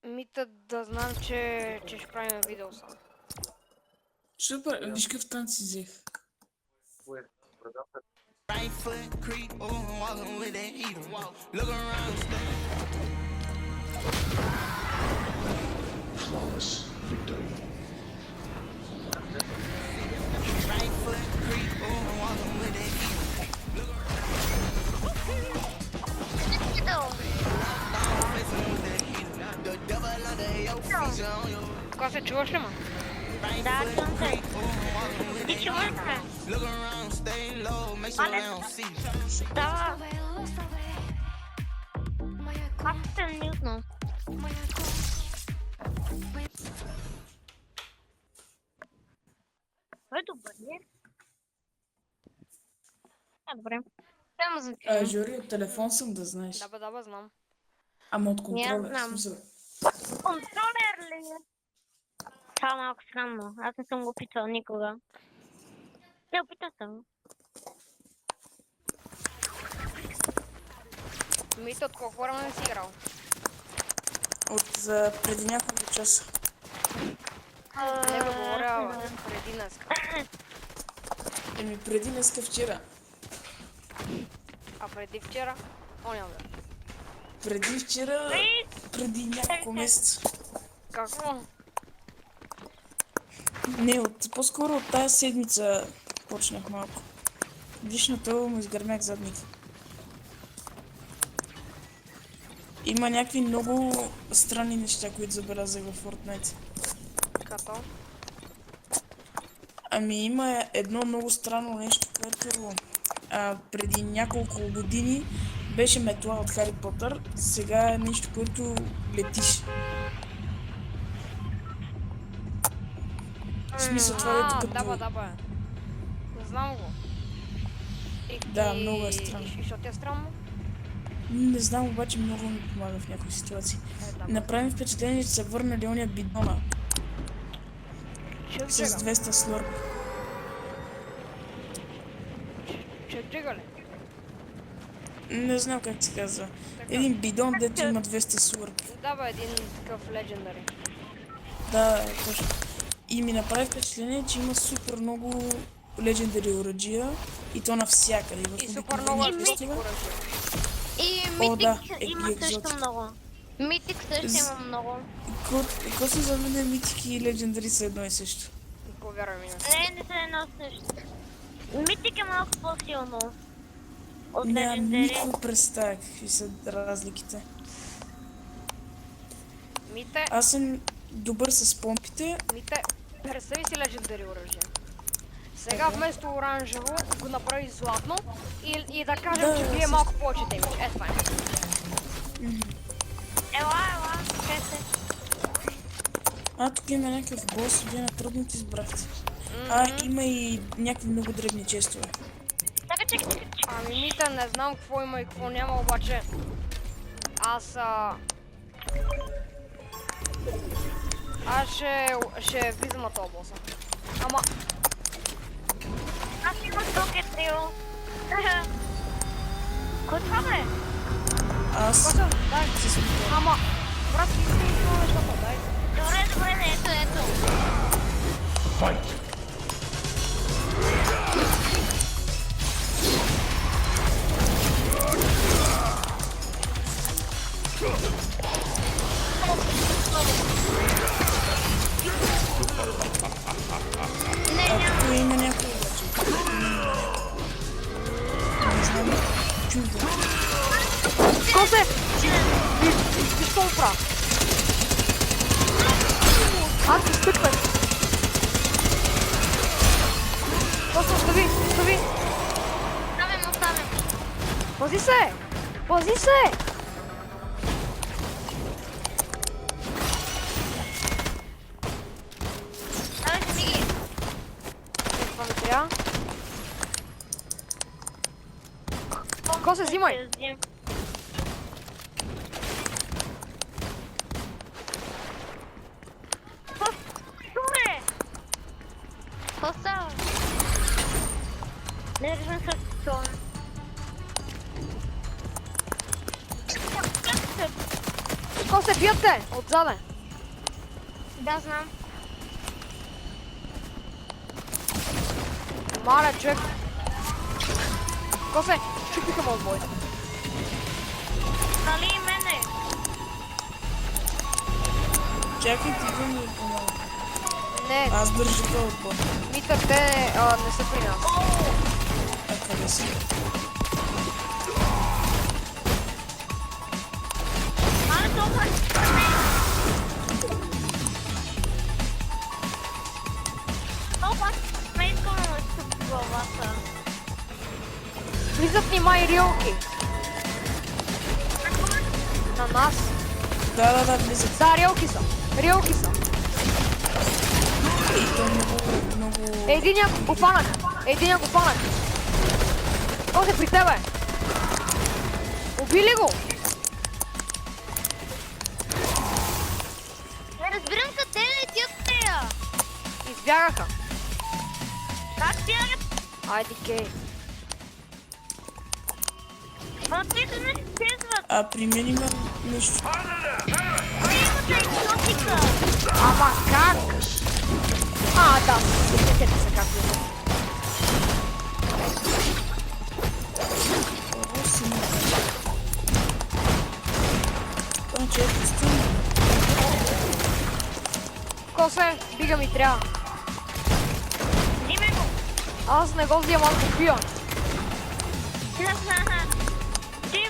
Мита да знам, че ще правим видео сам. Супер, виж какъв танц си взех. Right foot creep, ooh, walking with that heater. Look around, Flawless victory. right foot creep, ooh, walking with that heater. Look around, facing with that heater. The devil under your feet on your Кога се чуваш ли, ма? right Да, foot чувам се. creep, ooh, walking with Ти that чуваш heater. ме? Look around, stay low, make sure they don't see you. Става. Аз съм мютно. Той е добър, не? Добре. Само за това. Жори, от телефон съм да знаеш. Да, знам. Ама от контроля, знам. в смисъл. Контролер ли е? Това е малко странно. Аз не съм го опитвал никога. Не, опитал съм. Мита, от колко време не си играл? От преди няколко часа. Не бе, говоря преди днес. Преди днеска вчера. А преди вчера? Оня бе. Преди вчера, преди няколко месеца. Какво? Не, по-скоро от тази седмица почнах малко. Виж на това му изгърмях задника. Има някакви много странни неща, които забелязах в Fortnite. Като? Ами има едно много странно нещо, което преди няколко години беше метла от Хари Потър, сега е нещо, което летиш. В смисъл това е като... Да бе. Не знам го. Да, много е странно. И що ти е странно? Не знам, обаче много ми помага в някои ситуации. Направим впечатление, че се върнали ония бидона с 200 слърп. Че джига ли? Не знам как се казва. Един бидон, дето има 200 слърп. Да бе, един такъв легендари. Да, точно. И ми направи впечатление, че има супер много легендари оръжия и то навсякъде. И супер много екзотик оръжия. И О, да, Митик има екзотик. също много. Митик също има много. Какво се за мен митики и легендари са едно и също? Повярвай ми. Не са едно също. Митик е малко по-силно от Нямам легендари. никаква представа какви са разликите. Мите, Аз съм добър с помпите. представи си легендари оръжия. Сега вместо оранжево го направи златно и да кажем, Да, че бие малко повече демидж. Е, това е. Ела, чете. Тук има някакъв бос, вие на трудно ти избрахте. Има и някакви много дребни честове. Чакай. Ами Мите, не знам какво има и какво няма, обаче аз ще влизам на този боса. Ама Аз имам тук е трио. Кой това бе? Аз боса, дай. се смятам. Ама, брат, искам нещата, дай. Добре, ето. Fight. Тук има някой обаче. Не знам, чува. Косе! Виж какво правя? Аз се спитвам. Косе, остави! Оставям. Пази се! Давай се миги. Това ми трябва. Косе, взимай! Добре. Какво става? Не разбирам също това. Косе, бият те! Отзаде! Да, знам. Маля, човек! Косе, чупиха му отбой. Нали и мене? Чакай, ти да ми помага. Не, Аз държа този отбор. Митър, те не са при нас. А къде си? Але толкова не. Толкова ме искам да ме стъпи главата. Влизат ни май рилки. На нас. Да, влизат. Да, рилки са. Рилки са. И то много... Единия го фанах. Единия го фанах. Косе, при тебе. Убили го. Не разбирам къде летят тея. Избягаха. Как бягат? Айде, кей. Ма те да не се изчезват. А при мен има нещо. Имате екзотика. Ама как? Да, сетете се как е. Това си не кажа. Това че е пустина. Косе, бига ми трябва. Взиме го. Аз не го взимам, аз го пия. Ти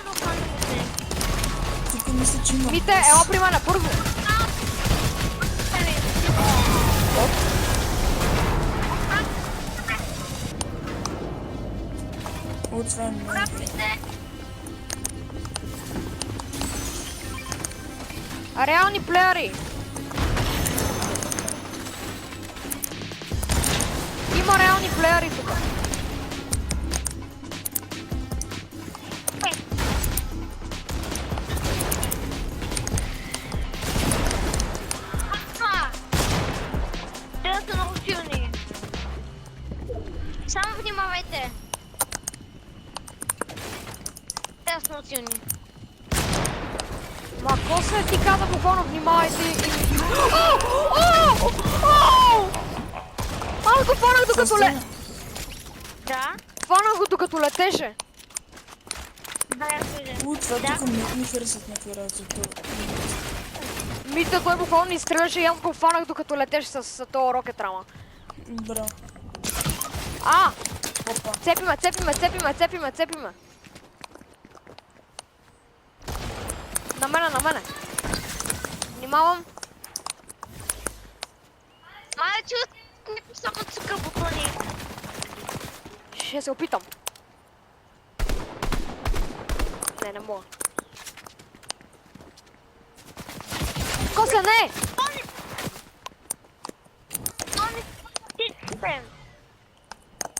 го фанате. Тук мисля, че има... Мите, ела при мене, бързо. О, това е много. Реални плеери. Има реални плеери тук. Те са много силни. Само внимавайте. Те са много силни. Ма, Косе, ти каза буквално внимавайте и... Аз го фанах докато Да? Фанах го докато летеше. Да, я виждам. О, това тук ми харесат някакви работи. Мите, той буквално ни стреляше и аз го фанах докато летеше с този рокет рама. Браво. Опа. Цепиме. На мене. Внимавам. Мале, чувствам само цука бутони. Ще се опитам. Не мога. Косе, не!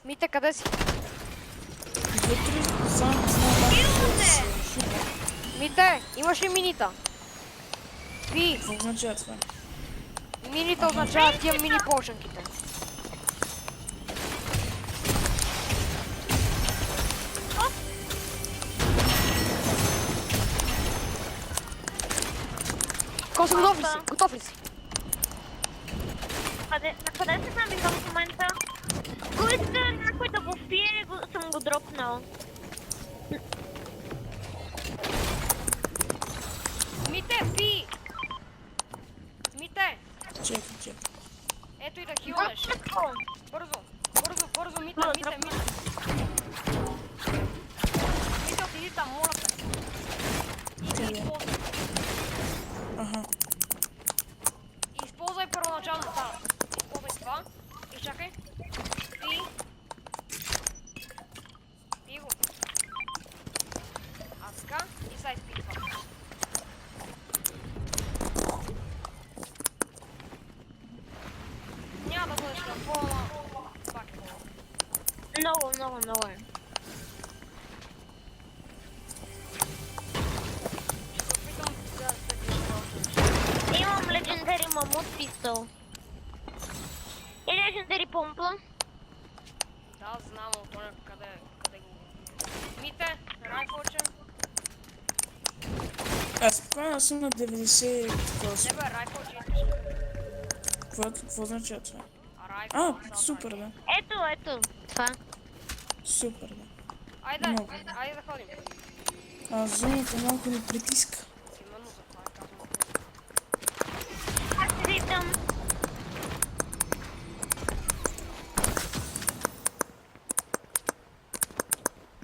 Мите, къде си? Вътре само Имате! Мите, имаш ли минита? Пи! какво означава това? Минита означава тия мини почанките. Косе, готов ли си? На къде се намирам в момента? Ако иска някой да го пие, съм го дропнал. Мите, пи! Мите! Чакай. Ето и да хилнеш. Бързо, Мите. Мите, отиди там, моля те. И ги използвай. Аха. Използвай първоначално това. Използвай това. И чакай. Пи го. А така. И сега изпи това. Няма да бъдеш на пола. Пак е пола. Много е. Ще се опитам да се Имам легендари мамут пистол. И легендари помпа. Да, знам от това къде го... Мите, райфълче. Спокойно, аз съм на 90. Не бе, райфъл, че искаш. Какво означава това? Райфъл, Супер, да. Ето, това. Супер, да. Айде Много. да ходим. Зоната малко ни притиска. Именно за това казвам. Аз се виждам.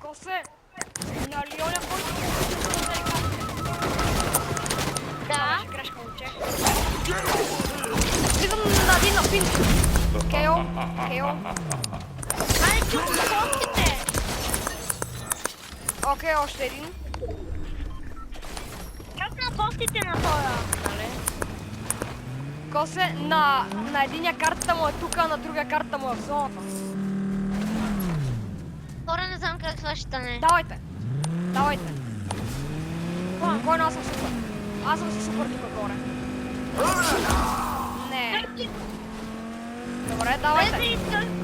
Косе, нали оня, който Да. ще грешка, момче. Влизам на един на пинк. Кейо. Айде, чух костите. Окей, още един. Как на постите на хора? Нали? Косе, на единия картата му е тук, а на другия картата му е в зоната. Хора, не знам как това ще стане. Давайте. Спокойно, аз съм супер. Аз съм си супер тук горе. Не. Добре, давайте.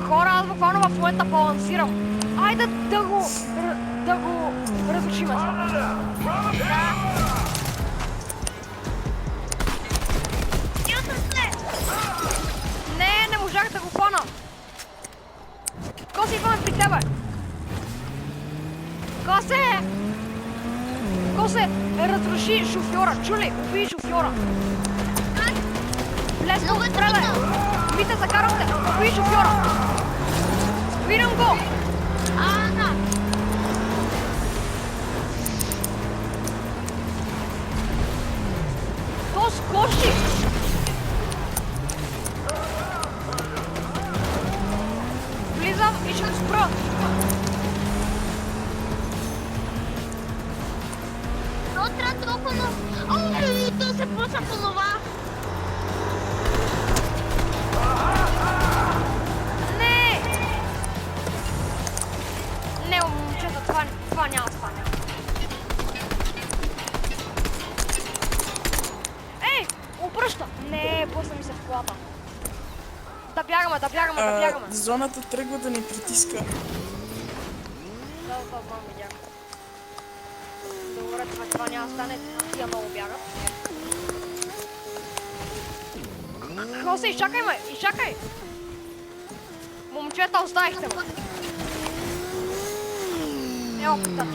Хора, аз буквално в момента балансирам. Айде да го разрушим това. Не можах да го хвана. Косе, идваме при тебе. Косе, разруши шофьора. Чули, убий шофьора. Лесно, здраве. Мите, закарам те. Убий шофьора. Спирам го. Ага. То скочи. Влизам и ще го спра. То трябва толкова много. То се пусна по нова. Не, момчета, това няма да стане. Ей, обръща. Не, пусна ми се в колата. Да бягаме. Зоната тръгва да ни притиска. Да, знам, видях. Добре, това няма да стане, тия много бягат. Хосе, изчакай ме, изчакай! Момчета, оставихте ме. Ево, питат.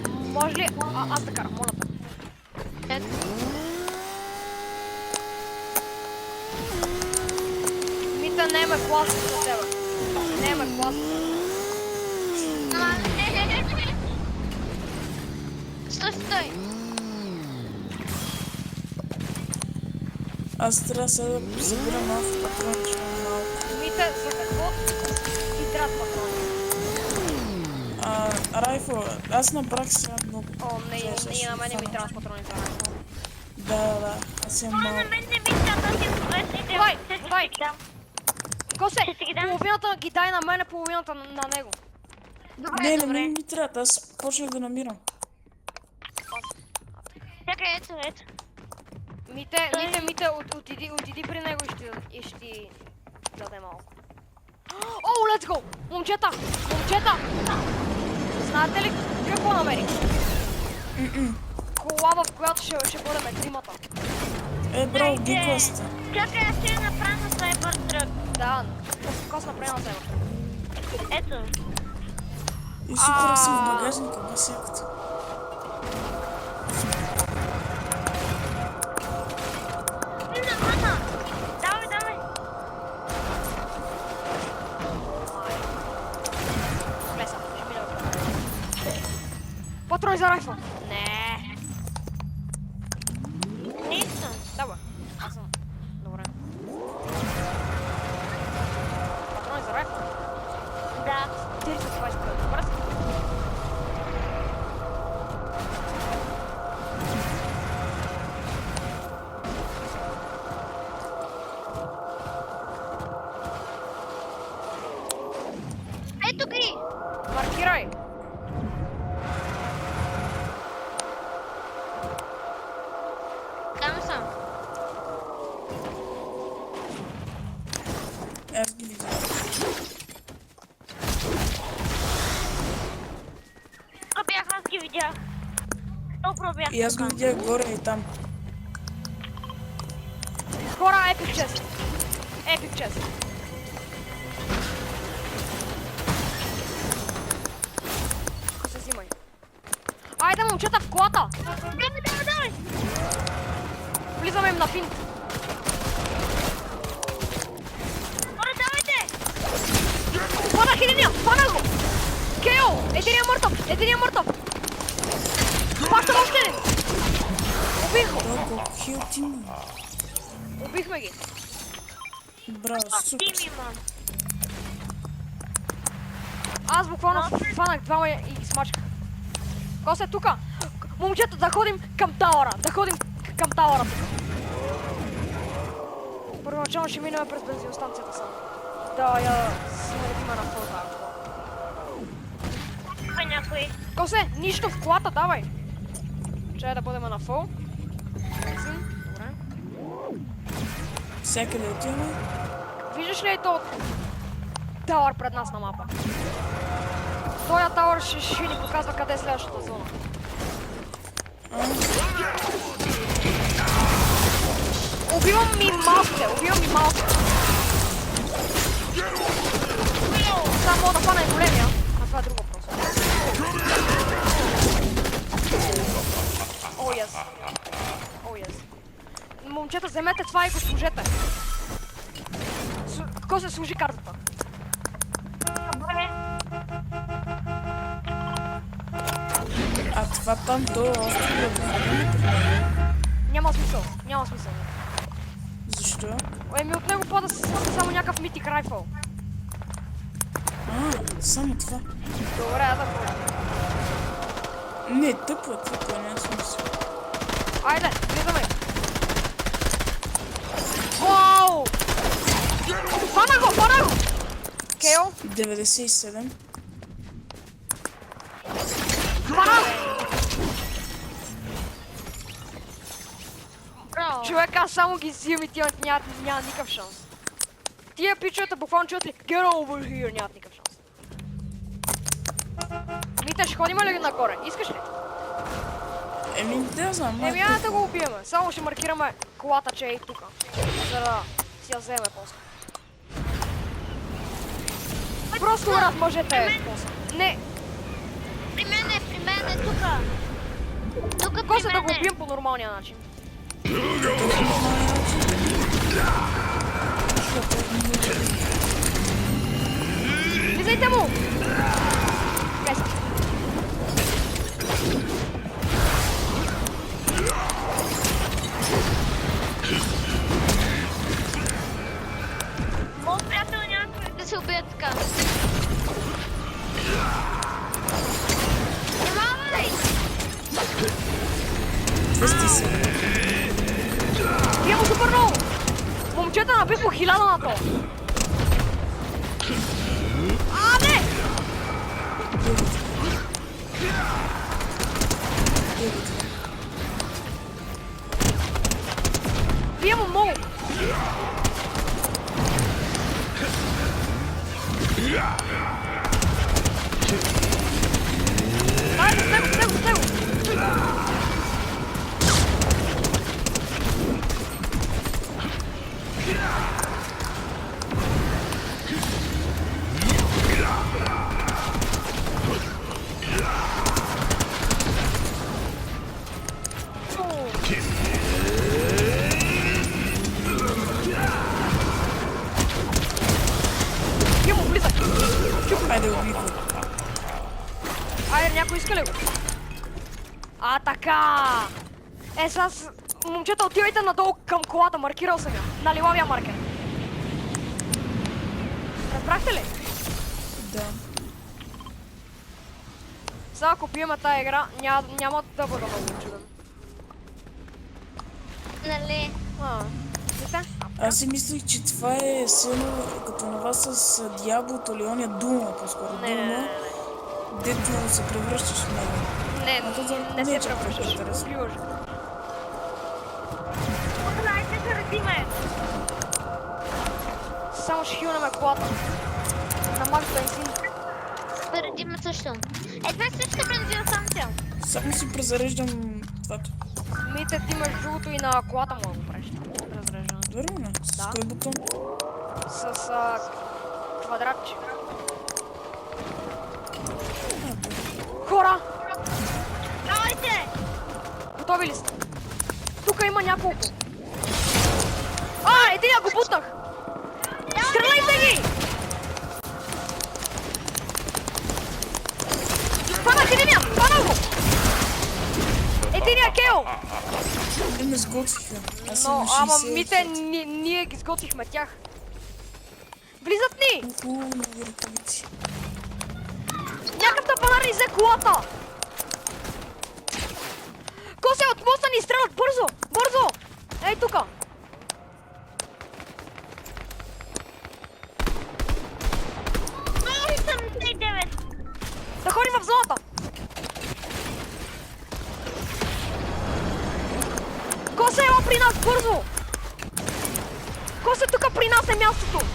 Може ли? Аз да карам, моля те. Мита, не ме класа за тебе. Не ме класа. Стой. Аз трябва сега да събирам малко патронче. Мите, за какво ти трябват патрони? Райфъл, аз набрах сега много. О, не, на мене ми трябват патрони за райфъл. Да, аз имам На малко. мен не ми трябва да си Давай. Косе, Ще си ги дам. половината ги дай на мене, половината на него. Не ми трябва, аз почнах да намирам. Чакай, ето. Мите, отиди при него и ще ти даде малко. О, let's go! Момчета! Знаете ли какво намерих? Кола, в която ще бъдем тримата. Бро, гикласта. Чакай, аз ще я направя на Cybertruck. Да, кос направи на себе. Ето. И супер съм в багажника, без якото. Мама, давай. Влезам, ще минем. Патрони за райфъл. Не. Нищо. Давай, аз съм. Добре. Патрони за райфъл. Да. 40-20 добре. Ето ги. Маркирай. Там съм. Аз ги видях. Аз ги видях. Добро бях. И аз го видях горе и там. Хора, епик чест. Епик чест. Ако се взимай. Айде, момчета, в колата! Давай! Влизаме им на финт. Хора, давайте! Фанах единия! Фанах го! Кео! Единия мъртъв! Пащам още един! Убих го! Колко хил ти има. Убихме ги! Браво, супер. Тим имам. Аз буквално фанах двама и ги смачках. Косе, тука! Момчета, да ходим към тауъра! Първоначално ще минем през бензиностанцията само. Да я снаредиме на фото. Кой някой? Косе, нищо в колата, давай! Чай да бъдем на фол. Бензин, добре. Всякъде отиваме. Виждаш ли ето от тауър пред нас на мапа? Тоя тауър ще ни показва къде е следващата зона. Убивам ми малките. Само да фана и големия, а това е друго просто. О, yes. Момчета, вземете това и го служете. Кой се служи картата? Добре. А това там до островът. Няма смисъл. Защо? Еми от него пада само някакъв митик райфъл. Само това. Добре, да бъде. Не, тъпо, няма смисъл. Айде, влизаме. Вау! Фана го! Кейо? 97. Фана! Браво. Човек, аз само ги взимам и тия няма никакъв шанс. Тия пичовете буквално чуят ли Get over here, нямат никакъв шанс. Мите, ще ходим ли нагоре? Искаш ли? Еми, да знам. Еми, да го убиеме. Само ще маркираме колата, че е и тука. За да си я вземе после. Просто размъжете после. Не, При мен е тука. Тука Косе при да го мен е. убием по нормалния начин. Влизайте му! Гайс. Моят приятел някой да се убие така. Внимавай! 207. Бия му супер много! Момчета, набих му 1000 на то! Не! Бия му много! Айде, с него! Йому, влизай! Хайде, убий го. Айде, някой иска ли го? А, така! Е, сега, момчета, отивайте надолу към колата, маркирал съм я. На лилавия маркер. Разбрахте ли? Да. Сега, ако пиеме тая игра, няма да бъда много чуден. Нали? Вижте? Аз си мислих, че това е сено като на вас с Диаблото или оня Дума, по-скоро Дума, дето се превръщаш в него. Не се е чак превръщаш. толкова интересно. Убиваш. Дайте се родиме! Само ще хилнаме колата. На макс бензин. Заради ме също. Това е същата бензиностанция. Само си презареждам каквато. Мите, ти имаш другото и на колата му да го правиш. Разреждането. Верно ли? С Да. кой бутон? С квадратче. Хора! Давайте! Готови ли сте? Тук има няколко. Единия го бутнах! Стреляйте ги! Фанах единия! Фанах го! Единия кео! Те ме сготвиха. Аз съм Но, на ама 60. мите, ние ги сготвихме тях. Влизат ни! На върховици. Някакъв тапанар ни взе колата! Косе, от моста ни стрелят! Бързо! Бързо! Ей тука! Ай, 79! Да ходим в зоната! Косе, ела при нас! Бързо! Косе, тука при нас е мястото!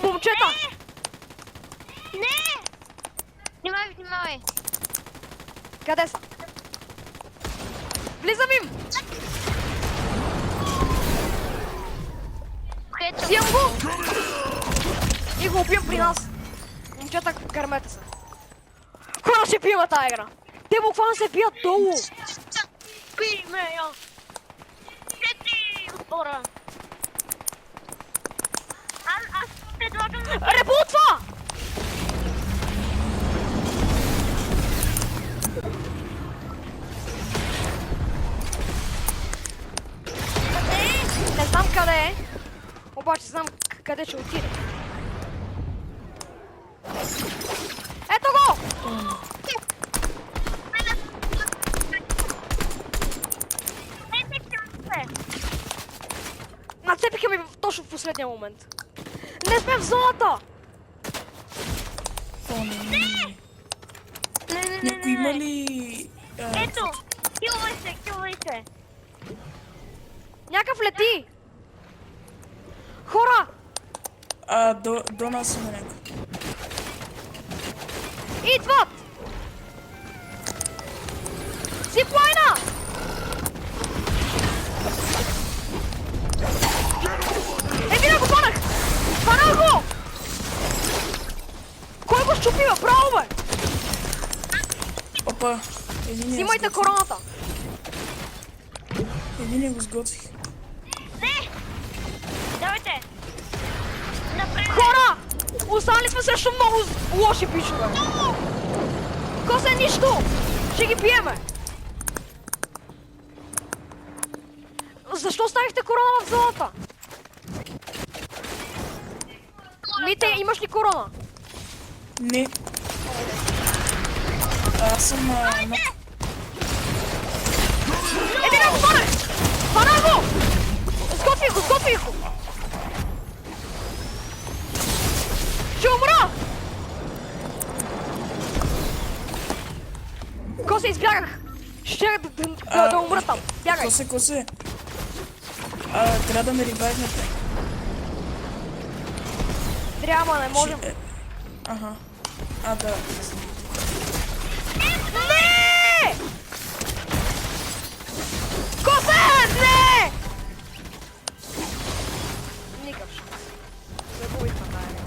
Момчета! Не! Внимавай, внимавай! Къде са? Влизам им! Хето! Взимам го! И го убивам при нас! Момчета, кърмете се! Хора ще пием тази игра! Те буквално се бият долу! Пиме я! Чети! Хора! Аз предлагам да... Ребутва! Не знам къде е, обаче знам къде ще отиде. Ето го! Нацепиха ми точно в последния момент. Не сме в зоната! О, не. Някой има ли... Ето! Килвай се! Някакъв лети! Хора! До нас има някой. Идват! Зиплайна! Един го фанах! Фанах го! Кой го щупи, бе? Браво, бе! Опа! Взимайте короната! Един го сготвих. Не! Давайте! Напред! Хора! Останали сме срещу много лоши бичове! Косе, нищо! Ще ги биеме! Защо оставихте корона в зоната? Мите, имаш ли корона? Не. Аз съм на... Един го фанах! Фанах го! Сготвих го! Ще умра! Косе, избягах! Ще да умра там! Бягай! Косе. Трябва да ме ревайвнете. Трябва, не можем. Ага. Да. Не! Косе, не! Никакъв шанс. Загубихме тази игра.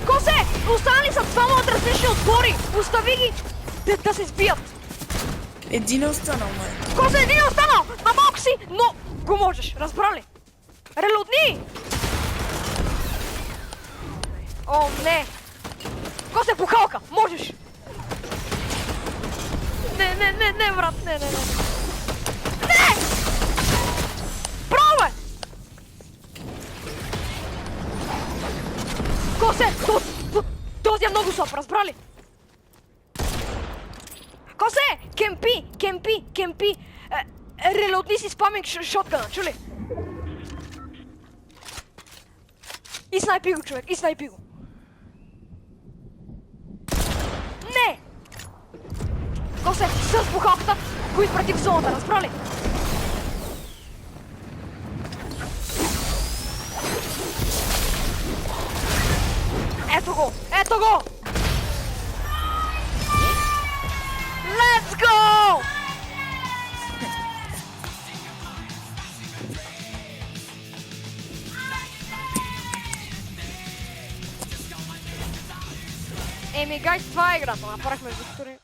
Косе! Останали са двама от различни отбори! Остави ги да се сбият! Един е останал, май. Косе, един е останал! На малко си, но го можеш, разбра ли? Релудни! О, не! Косе, бухалка! Можеш! Не, брат, не! Не! Право, бе! Косе, този е много слаб, разбра ли? Косе, кемпи! Релудни си спаминг шотгана, чули? И снайпи го, човек, и снайпи го. Не! Косе, с бухалката, го изпрати в зоната, разбрали? Ето го! Ето го! Let's go! Еми, гайс, това е играта. Направихме виктори.